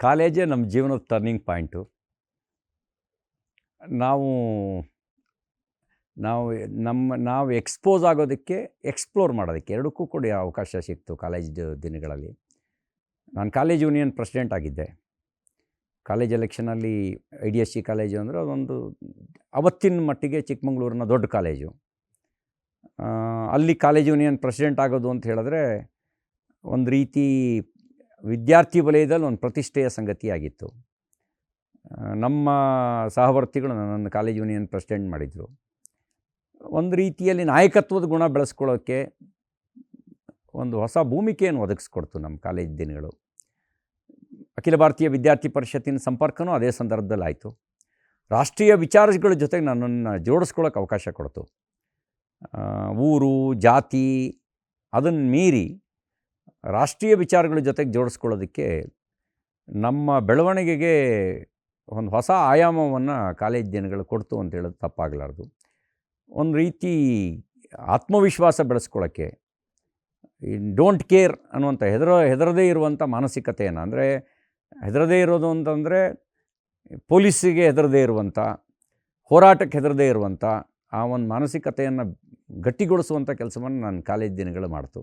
ಕಾಲೇಜೇ ನಮ್ಮ ಜೀವನದ turning point. ನಾವು ನಾವು ನಾವು ಎಕ್ಸ್ಪೋಸ್ ಆಗೋದಕ್ಕೆ, ಎಕ್ಸ್ಪ್ಲೋರ್ ಮಾಡೋದಕ್ಕೆ ಎರಡಕ್ಕೂ ಕೂಡ ಅವಕಾಶ ಸಿಕ್ತು ಕಾಲೇಜ್ ದಿನಗಳಲ್ಲಿ. ನಾನು ಕಾಲೇಜ್ ಯೂನಿಯನ್ ಪ್ರೆಸಿಡೆಂಟ್ ಆಗಿದ್ದೆ. ಕಾಲೇಜ್ ಎಲೆಕ್ಷನಲ್ಲಿ IDSC ಕಾಲೇಜು ಅಂದರೆ ಅದೊಂದು ಅವತ್ತಿನ ಮಟ್ಟಿಗೆ ಚಿಕ್ಕಮಗಳೂರಿನ ದೊಡ್ಡ ಕಾಲೇಜು. ಅಲ್ಲಿ ಕಾಲೇಜ್ ಯೂನಿಯನ್ ಪ್ರೆಸಿಡೆಂಟ್ ಆಗೋದು ಅಂತ ಹೇಳಿದ್ರೆ ಒಂದು ರೀತಿ ವಿದ್ಯಾರ್ಥಿ ವಲಯದಲ್ಲಿ ಒಂದು ಪ್ರತಿಷ್ಠೆಯ ಸಂಗತಿಯಾಗಿತ್ತು. ನಮ್ಮ ಸಹವರ್ತಿಗಳು ನನ್ನನ್ನು ಕಾಲೇಜ್ ಯೂನಿಯನ್ ಪ್ರೆಸಿಡೆಂಟ್ ಮಾಡಿದರು. ಒಂದು ರೀತಿಯಲ್ಲಿ ನಾಯಕತ್ವದ ಗುಣ ಬೆಳೆಸ್ಕೊಳ್ಳೋಕ್ಕೆ ಒಂದು ಹೊಸ ಭೂಮಿಕೆಯನ್ನು ಒದಗಿಸ್ಕೊಡ್ತು ನಮ್ಮ ಕಾಲೇಜ್ ದಿನಗಳು. ಅಖಿಲ ಭಾರತೀಯ ವಿದ್ಯಾರ್ಥಿ ಪರಿಷತ್ತಿನ ಸಂಪರ್ಕವೂ ಅದೇ ಸಂದರ್ಭದಲ್ಲಿ ಆಯಿತು. ರಾಷ್ಟ್ರೀಯ ವಿಚಾರಗಳ ಜೊತೆಗೆ ನನ್ನನ್ನು ಜೋಡಿಸ್ಕೊಳ್ಳೋಕೆ ಅವಕಾಶ ಕೊಡ್ತು. ಊರು, ಜಾತಿ ಅದನ್ನು ಮೀರಿ ರಾಷ್ಟ್ರೀಯ ವಿಚಾರಗಳ ಜೊತೆಗೆ ಜೋಡಿಸ್ಕೊಳ್ಳೋದಕ್ಕೆ ನಮ್ಮ ಬೆಳವಣಿಗೆಗೆ ಒಂದು ಹೊಸ ಆಯಾಮವನ್ನು ಕಾಲೇಜ್ ದಿನಗಳು ಕೊಡ್ತು ಅಂತ ಹೇಳೋದು ತಪ್ಪಾಗಲಾರ್ದು. ಒಂದು ರೀತಿ ಆತ್ಮವಿಶ್ವಾಸ ಬೆಳೆಸ್ಕೊಳ್ಳೋಕ್ಕೆ, ಈ ಡೋಂಟ್ ಕೇರ್ ಅನ್ನುವಂಥ ಹೆದರದೇ ಇರುವಂಥ ಮಾನಸಿಕತೆಯನ್ನು, ಅಂದರೆ ಹೆದರದೇ ಇರೋದು ಅಂತಂದರೆ ಪೊಲೀಸಿಗೆ ಹೆದರದೇ ಇರುವಂಥ, ಹೋರಾಟಕ್ಕೆ ಹೆದರದೇ ಇರುವಂಥ ಆ ಒಂದು ಮಾನಸಿಕತೆಯನ್ನು ಗಟ್ಟಿಗೊಳಿಸುವಂಥ ಕೆಲಸವನ್ನು ನಾನು ಕಾಲೇಜ್ ದಿನಗಳು ಮಾಡ್ತು.